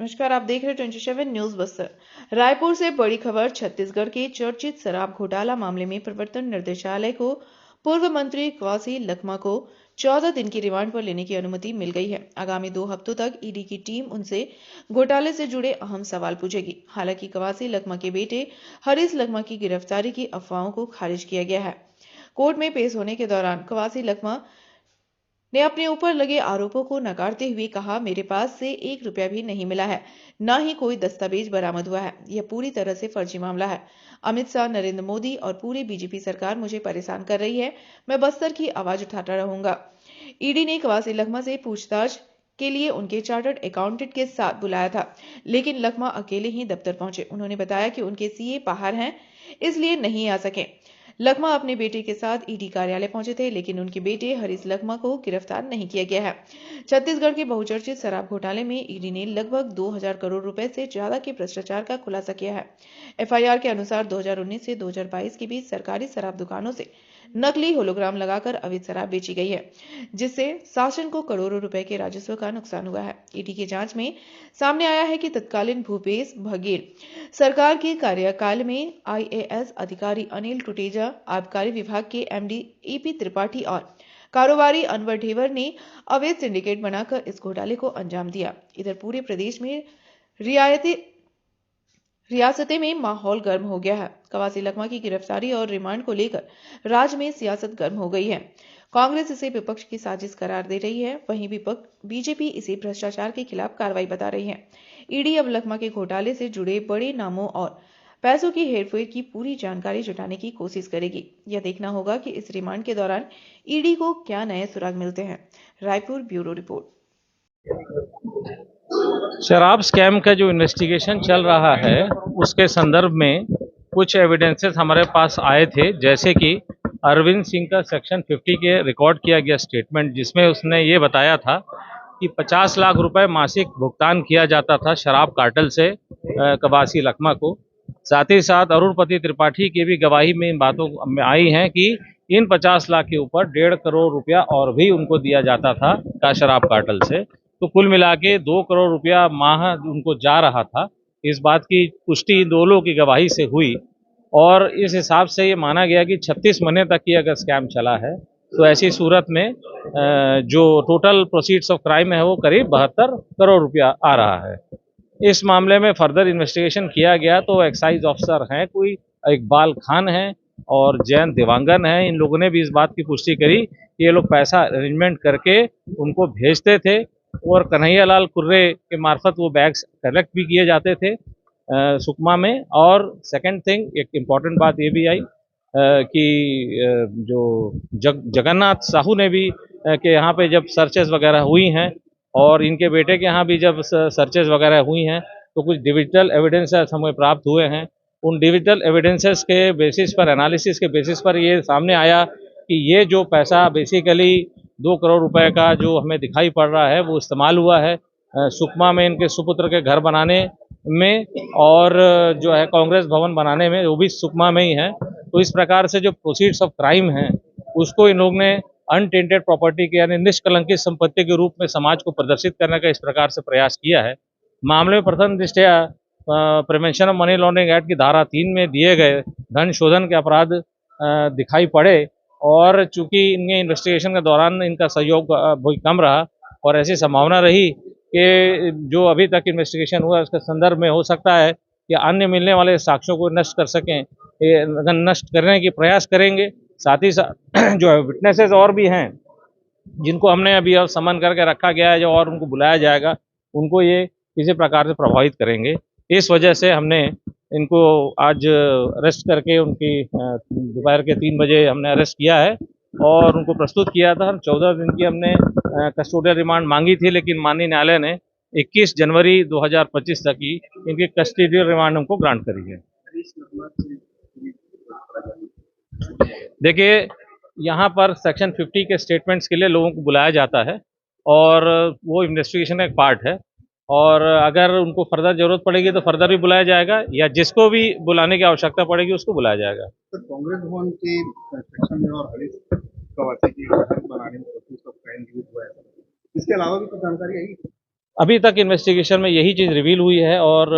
नमस्कार, आप देख रहे हैं 27 न्यूज बस्तर। रायपुर से बड़ी खबर। छत्तीसगढ़ के चर्चित शराब घोटाला मामले में प्रवर्तन निदेशालय को पूर्व मंत्री कवासी लखमा को 14 दिन की रिमांड पर लेने की अनुमति मिल गई है। आगामी 2 हफ्तों तक ईडी की टीम उनसे घोटाले से जुड़े अहम सवाल पूछेगी। हालांकि कवासी लखमा के बेटे हरीश लखमा की गिरफ्तारी की अफवाहों को खारिज किया गया है। कोर्ट में पेश होने के दौरान कवासी लखमा ने अपने ऊपर लगे आरोपों को नकारते हुए कहा, मेरे पास से 1 रुपया भी नहीं मिला है, न ही कोई दस्तावेज बरामद हुआ है। यह पूरी तरह से फर्जी मामला है। अमित शाह, नरेंद्र मोदी और पूरी बीजेपी सरकार मुझे परेशान कर रही है। मैं बस्तर की आवाज उठाता रहूंगा। ईडी ने कवासी लखमा से पूछताछ के लिए उनके चार्टर्ड अकाउंटेंट के साथ बुलाया था, लेकिन लखमा अकेले ही दफ्तर पहुंचे। उन्होंने बताया कि उनके सीए बाहर हैं, इसलिए नहीं आ सके। लखमा अपने बेटे के साथ ईडी कार्यालय पहुंचे थे, लेकिन उनके बेटे हरीश लखमा को गिरफ्तार नहीं किया गया है। छत्तीसगढ़ के बहुचर्चित शराब घोटाले में ईडी ने लगभग 2000 करोड़ रुपए से ज्यादा के भ्रष्टाचार का खुलासा किया है। एफआईआर के अनुसार 2019 से 2022 के बीच सरकारी शराब दुकानों से नकली होलोग्राम लगाकर अवैध शराब बेची गई है, जिससे शासन को करोड़ों रुपए के राजस्व का नुकसान हुआ है। ईडी की जांच में सामने आया है कि तत्कालीन भूपेश बघेल सरकार के कार्यकाल में आईएएस अधिकारी अनिल टुटेजा, आबकारी विभाग के एमडी ईपी त्रिपाठी और कारोबारी अनवर ढेवर ने अवैध सिंडिकेट बनाकर इस घोटाले को अंजाम दिया। इधर पूरे प्रदेश में रियासतें में माहौल गर्म हो गया है। कवासी लखमा की गिरफ्तारी और रिमांड को लेकर राज्य में सियासत गर्म हो गई है। कांग्रेस इसे विपक्ष की साजिश करार दे रही है, वहीं विपक्ष बीजेपी इसे भ्रष्टाचार के खिलाफ कार्रवाई बता रही है। ईडी अब लखमा के घोटाले से जुड़े बड़े नामों और पैसों की हेरफेर की पूरी जानकारी जुटाने की कोशिश करेगी। यह देखना होगा कि इस रिमांड के दौरान ईडी को क्या नए सुराग मिलते हैं। Raipur bureau report. शराब स्कैम का जो इन्वेस्टिगेशन चल रहा है उसके संदर्भ में कुछ एविडेंसेस हमारे पास आए थे, जैसे कि अरविंद सिंह का सेक्शन 50 के रिकॉर्ड किया गया स्टेटमेंट, जिसमें उसने ये बताया था कि 50 लाख रुपए मासिक भुगतान किया जाता था शराब कार्टेल से कवासी लखमा को। साथ ही साथ अरुणपति त्रिपाठी की भी गवाही में इन बातों में आई है कि इन 50 लाख के ऊपर 1.5 करोड़ रुपया और भी उनको दिया जाता था का शराब कार्टेल से। तो कुल मिला के 2 करोड़ रुपया माह उनको जा रहा था। इस बात की पुष्टि दोनों की गवाही से हुई और इस हिसाब से ये माना गया कि 36 महीने तक ये अगर स्कैम चला है तो ऐसी सूरत में जो टोटल प्रोसीड्स ऑफ क्राइम है वो करीब 72 करोड़ रुपया आ रहा है। इस मामले में फर्दर इन्वेस्टिगेशन किया गया तो एक्साइज ऑफिसर हैं कोई इकबाल खान है और जैन देवांगन है, इन लोगों ने भी इस बात की पुष्टि करी कि ये लोग पैसा अरेंजमेंट करके उनको भेजते थे और कन्हैया लाल कुर्रे के मार्फत वो बैग्स कलेक्ट भी किए जाते थे सुकमा में। और सेकंड थिंग, एक इम्पॉर्टेंट बात ये भी आई कि जो जगन्नाथ साहू ने भी के यहाँ पे जब सर्चेस वगैरह हुई हैं और इनके बेटे के यहाँ भी जब सर्चेस वगैरह हुई हैं तो कुछ डिजिटल एविडेंसेस हमें प्राप्त हुए हैं। उन डिजिटल एविडेंसेस के बेसिस पर, एनालिसिस के बेसिस पर ये सामने आया कि ये जो पैसा बेसिकली 2 करोड़ रुपए का जो हमें दिखाई पड़ रहा है वो इस्तेमाल हुआ है सुकमा में इनके सुपुत्र के घर बनाने में और जो है कांग्रेस भवन बनाने में, वो भी सुकमा में ही है। तो इस प्रकार से जो प्रोसीड्स ऑफ क्राइम हैं उसको इन लोग ने अनटेंटेड प्रॉपर्टी के यानी निष्कलंकित संपत्ति के रूप में समाज को प्रदर्शित करने का इस प्रकार से प्रयास किया है। मामले में प्रथम दृष्टया prevention of money laundering act की धारा 3 में दिए गए धन शोधन के अपराध दिखाई पड़े और चूंकि इनके इन्वेस्टिगेशन के दौरान इनका सहयोग बहुत कम रहा और ऐसी संभावना रही कि जो अभी तक इन्वेस्टिगेशन हुआ उसके संदर्भ में हो सकता है कि अन्य मिलने वाले साक्ष्यों को नष्ट कर सकें, नष्ट करने की प्रयास करेंगे। साथ ही साथ जो विटनेसेस और भी हैं जिनको हमने अभी अब समन करके रखा गया है, जो और उनको बुलाया जाएगा, उनको ये किसी प्रकार से प्रभावित करेंगे। इस वजह से हमने इनको आज अरेस्ट करके उनकी दोपहर के 3 बजे हमने अरेस्ट किया है और उनको प्रस्तुत किया था। 14 दिन की हमने कस्टोडियल रिमांड मांगी थी, लेकिन माननीय न्यायालय ने 21 जनवरी 2025 तक की इनकी कस्टोडियल रिमांड हमको ग्रांट करी है। देखिए, यहाँ पर सेक्शन 50 के स्टेटमेंट्स के लिए लोगों को बुलाया जाता है और वो इन्वेस्टिगेशन का एक पार्ट है और अगर उनको फर्दर जरूरत पड़ेगी तो फर्दर भी बुलाया जाएगा या जिसको भी बुलाने की आवश्यकता पड़ेगी उसको बुलाया जाएगा। सर, कांग्रेस भवन के सेक्शन में और हरीश कवासी की घर बनाने में कोशिश तो क्राइम यूज हुआ है, इसके अलावा भी कुछ जानकारी आई? अभी तक इन्वेस्टिगेशन में यही चीज़ रिवील हुई है और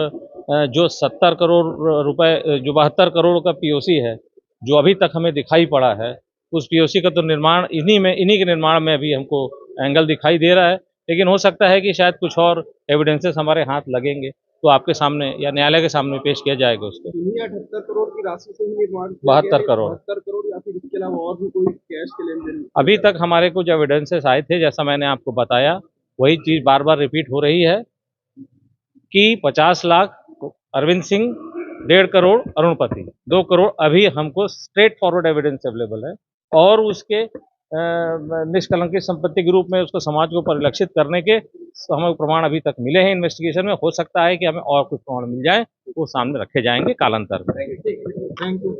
जो 70 करोड़ रुपए, जो 72 करोड़ का पीओसी है, जो अभी तक हमें दिखाई पड़ा है, उस पीओसी का तो निर्माण इन्हीं के निर्माण में अभी हमको एंगल दिखाई दे रहा है। लेकिन हो सकता है कि शायद कुछ और एविडेंसेस हमारे हाथ लगेंगे, तो आपके सामने या न्यायालय के सामने पेश किया जाएगा उसको। 78 करोड़ की राशि से ही निर्माण किया 72 करोड़ 72 करोड़ या फिर इसके अलावा और भी कोई कैश के लेन देन? अभी तक हमारे कुछ एविडेंसेस आए थे, जैसा मैंने आपको बताया, वही चीज़ बार बार रिपीट हो रही है कि 50 लाख अरविंद सिंह, 1.5 करोड़ अरुणपति, 2 करोड़ अभी हमको स्ट्रेट फॉरवर्ड एविडेंस अवेलेबल है और उसके निष्कलंकित संपत्ति के रूप में उसको समाज को परिलक्षित करने के हमें प्रमाण अभी तक मिले हैं इन्वेस्टिगेशन में। हो सकता है कि हमें और कुछ प्रमाण मिल जाए, वो सामने रखे जाएंगे कालांतर में। Thank you.